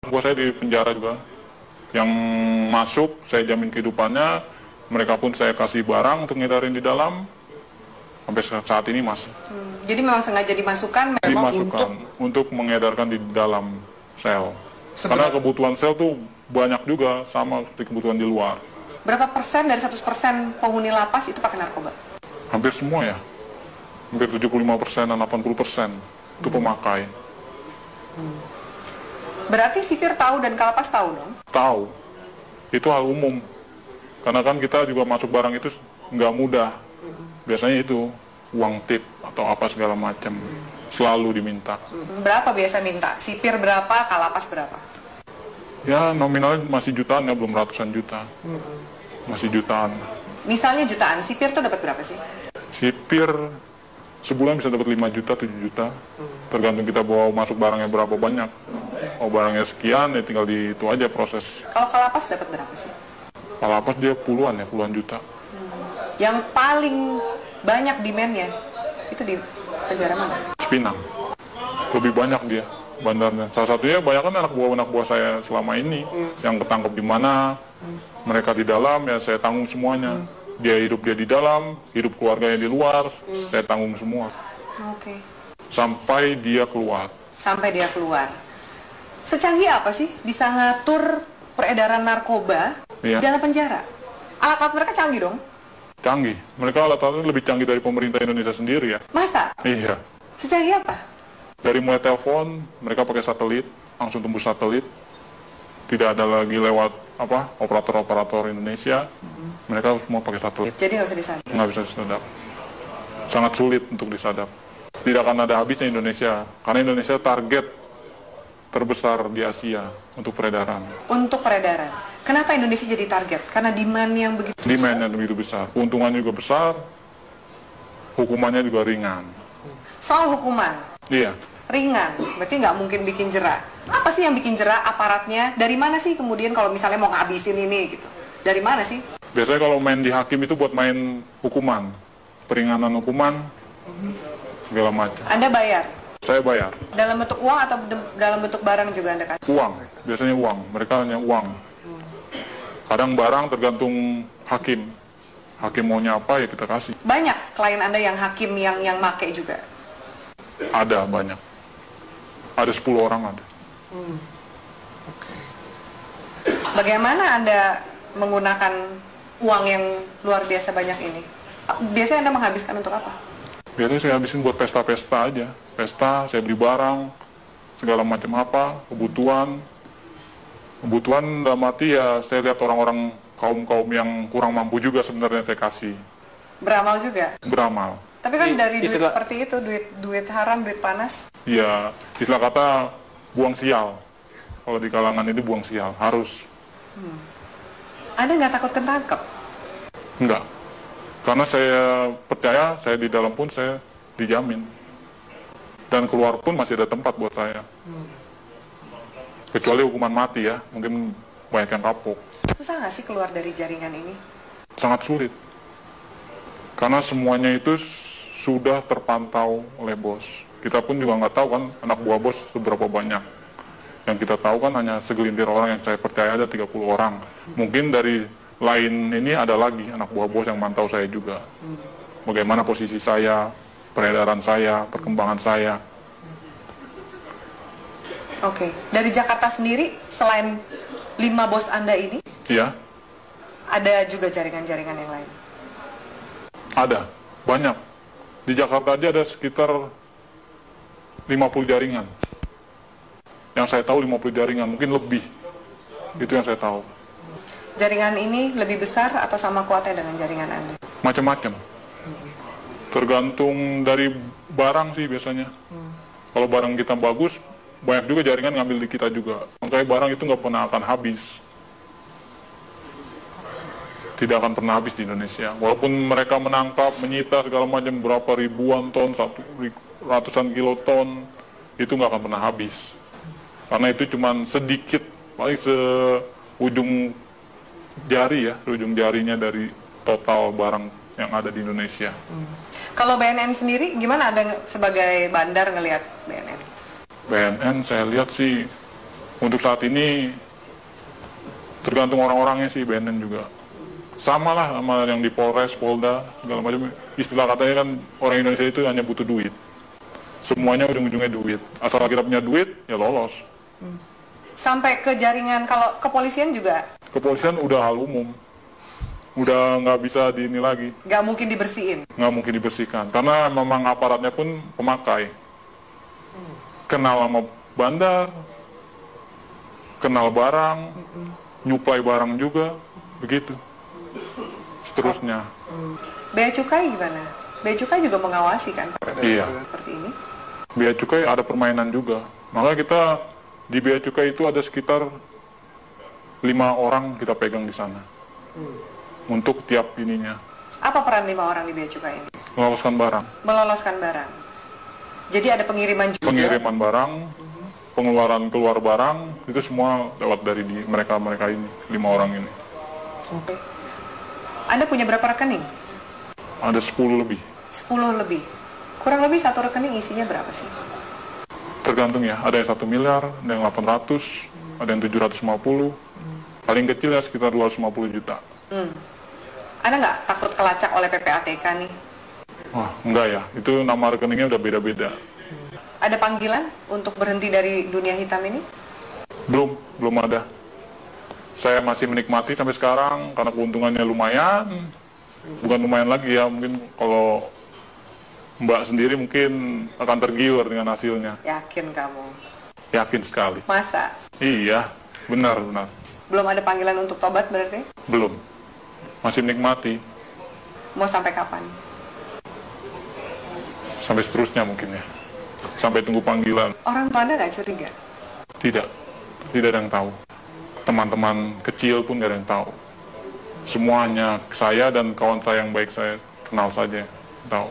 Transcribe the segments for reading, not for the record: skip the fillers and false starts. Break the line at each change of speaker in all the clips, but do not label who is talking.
Buat saya di penjara juga. Yang masuk, saya jamin kehidupannya. Mereka pun saya kasih barang untuk ngedarin di dalam. Sampai saat ini masih.
Jadi memang sengaja dimasukkan memang
Dimasukkan untuk mengedarkan di dalam sel. Karena kebutuhan sel tuh banyak juga sama seperti kebutuhan di luar.
Berapa persen dari 100% penghuni lapas itu pakai narkoba?
Hampir semua ya. Hampir 75%, 80% itu pemakai.
Berarti sipir tahu dan kalapas tahu dong?
Tahu. Itu hal umum. Karena kan kita juga masuk barang itu nggak mudah. Biasanya itu uang tip atau apa segala macam. Selalu diminta.
Berapa biasa minta? Sipir berapa, kalapas berapa?
Ya nominalnya masih jutaan ya, belum ratusan juta. Masih jutaan.
Misalnya jutaan, sipir tuh dapat berapa sih?
Sipir sebulan bisa dapat 5 juta, 7 juta. Tergantung kita bawa masuk barangnya berapa banyak. Oh barangnya sekian, ya tinggal di itu aja proses.
Kalau kalapas dapat berapa sih?
Kalapas dia puluhan juta.
Yang paling banyak demand-nya itu di penjara mana?
Cipinang. Lebih banyak dia bandarnya. Salah satunya banyak kan anak buah saya selama ini. Yang ketangkep di mana, mereka di dalam, ya saya tanggung semuanya. Dia di dalam, hidup keluarganya di luar, saya tanggung semua.
Oke.
Sampai dia keluar.
Sampai dia keluar. Secanggih apa sih bisa ngatur peredaran narkoba
Iya.
dalam penjara? Alat-alat mereka canggih dong?
Canggih. Mereka alat-alatnya lebih canggih dari pemerintah Indonesia sendiri ya.
Masa?
Iya.
Secanggih apa?
Dari mulai telepon, mereka pakai satelit, langsung tembus satelit. Tidak ada lagi lewat operator-operator Indonesia. Mereka semua pakai satelit.
Jadi nggak bisa disadap?
Nggak bisa disadap. Sangat sulit untuk disadap. Tidak akan ada habisnya Indonesia. Karena Indonesia target terbesar di Asia untuk peredaran.
Untuk peredaran. Kenapa Indonesia jadi target? Karena demand yang begitu besar?
Demand yang begitu besar. Keuntungannya juga besar. Hukumannya juga ringan.
Soal hukuman?
Iya.
Ringan, berarti nggak mungkin bikin jera. Apa sih yang bikin jera aparatnya? Dari mana sih kemudian kalau misalnya mau ngabisin ini gitu? Dari mana sih?
Biasanya kalau main di hakim itu buat main hukuman. Peringanan hukuman, segala macam.
Anda bayar?
Saya bayar.
Dalam bentuk uang atau dalam bentuk barang juga Anda kasih?
Uang, biasanya uang. Mereka hanya uang. Kadang barang tergantung hakim. Hakim maunya apa ya kita kasih.
Banyak klien Anda yang hakim yang make juga?
Ada banyak. Ada 10 orang ada.
Bagaimana Anda menggunakan uang yang luar biasa banyak ini? Biasanya Anda menghabiskan untuk apa?
Biasanya saya habisin buat pesta-pesta aja. Pesta, saya beli barang, segala macam apa, kebutuhan. Kebutuhan dalam arti ya saya lihat orang-orang kaum-kaum yang kurang mampu juga sebenarnya saya kasih.
Beramal juga?
Beramal.
Tapi kan dari duit seperti itu, duit haram, duit panas.
Ya, istilah kata buang sial. Kalau di kalangan itu buang sial, harus.
Anda nggak takut ketangkep?
Enggak. Karena saya percaya, saya di dalam pun saya dijamin. Dan keluar pun masih ada tempat buat saya. Kecuali hukuman mati ya, mungkin banyak yang kapok.
Susah nggak sih keluar dari jaringan ini?
Sangat sulit. Karena semuanya itu sudah terpantau oleh bos. Kita pun juga nggak tahu kan anak buah bos seberapa banyak. Yang kita tahu kan hanya segelintir orang yang saya percaya ada 30 orang. Mungkin dari lain ini ada lagi anak buah bos yang mantau saya juga. Bagaimana posisi saya, peredaran saya, perkembangan saya.
Oke. Dari Jakarta sendiri, selain 5 bos Anda ini,
Iya,
ada juga jaringan-jaringan yang lain?
ada. Banyak. Di Jakarta aja ada sekitar 50 jaringan. Yang saya tahu 50 jaringan, mungkin lebih. Itu yang saya tahu.
Jaringan ini lebih besar atau sama kuatnya dengan jaringan Anda?
Macam-macam. Tergantung dari barang sih biasanya. Kalau barang kita bagus, banyak juga jaringan ngambil di kita juga. Makanya barang itu nggak pernah akan habis. Tidak akan pernah habis di Indonesia. Walaupun mereka menangkap, menyita segala macam berapa ribuan ton, ratusan kiloton, itu nggak akan pernah habis. Karena itu cuma sedikit, paling seujung jari ya, ujung jarinya dari total barang yang ada di Indonesia.
Kalau BNN sendiri, gimana Anda sebagai bandar ngelihat BNN?
BNN saya lihat sih Untuk saat ini tergantung orang-orangnya sih, BNN juga. Sama lah sama yang di Polres, Polda, segala macam. Istilah katanya kan orang Indonesia itu hanya butuh duit. Semuanya ujung-ujungnya duit. Asal kita punya duit, ya lolos.
Sampai ke jaringan, kalau kepolisian juga?
Kepolisian udah hal umum. Udah nggak bisa ini lagi.
Nggak mungkin dibersihin?
Nggak mungkin dibersihkan. Karena memang aparatnya pun pemakai. Kenal sama bandar, kenal barang, nyuplai barang juga, begitu. Seterusnya.
Bea Cukai gimana? Bea Cukai juga mengawasi kan?
Iya.
Seperti ini?
Bea Cukai ada permainan juga. Makanya kita di Bea Cukai itu ada sekitar 5 orang kita pegang di sana. Untuk tiap ininya.
Apa peran 5 orang di Bea Cukai ini?
Meloloskan barang.
Meloloskan barang. Jadi ada pengiriman juga?
Pengiriman barang, pengeluaran keluar barang, itu semua lewat dari mereka ini, 5 orang ini.
Oke. Anda punya berapa rekening?
Ada 10 lebih.
10 lebih. Kurang lebih satu rekening isinya berapa sih?
Tergantung ya, ada yang 1 miliar, ada yang 800, ada yang 750. Paling kecil ya sekitar 250 juta.
Anda nggak takut kelacak oleh PPATK nih?
Wah, enggak ya, itu nama rekeningnya udah beda-beda.
Ada panggilan untuk berhenti dari dunia hitam ini?
Belum ada. Saya masih menikmati sampai sekarang karena keuntungannya lumayan. Bukan lumayan lagi ya, mungkin kalau Mbak sendiri mungkin akan tergiur dengan hasilnya.
Yakin kamu?
Yakin sekali.
Masa?
Iya, benar.
Belum ada panggilan untuk tobat berarti?
Belum. Masih menikmati.
Mau sampai kapan?
Sampai seterusnya mungkin ya. Sampai tunggu panggilan.
Orang tua Anda nggak curiga?
Tidak ada yang tahu. Teman-teman kecil pun nggak ada yang tahu. Semuanya saya dan kawan saya yang baik saya kenal saja tahu.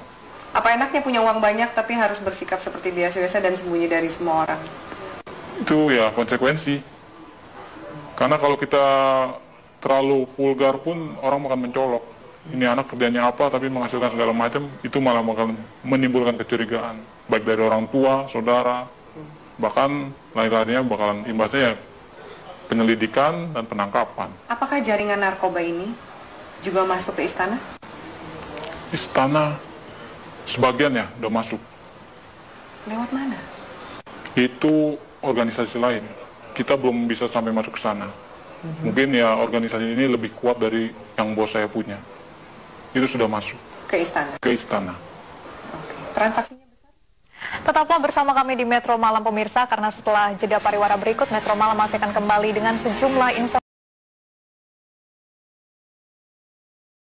Apa enaknya punya uang banyak tapi harus bersikap seperti biasa-biasa dan sembunyi dari semua orang?
Itu ya konsekuensi. Karena kalau kita terlalu vulgar pun orang akan mencolok. Ini anak kerjanya apa tapi menghasilkan segala macam, itu malah bakal menimbulkan kecurigaan. Baik dari orang tua, saudara, bahkan lain-lainnya bakalan imbasnya ya penyelidikan dan penangkapan.
Apakah jaringan narkoba ini juga masuk ke istana?
Istana sebagian ya udah masuk.
Lewat mana?
Itu organisasi lain. Kita belum bisa sampai masuk ke sana. Mungkin ya organisasi ini lebih kuat dari yang bos saya punya. Itu sudah masuk.
Ke istana?
Ke istana.
Oke. Transaksinya besar?
Tetaplah bersama kami di Metro Malam pemirsa, karena setelah jeda pariwara berikut, Metro Malam masih akan kembali dengan sejumlah informasi.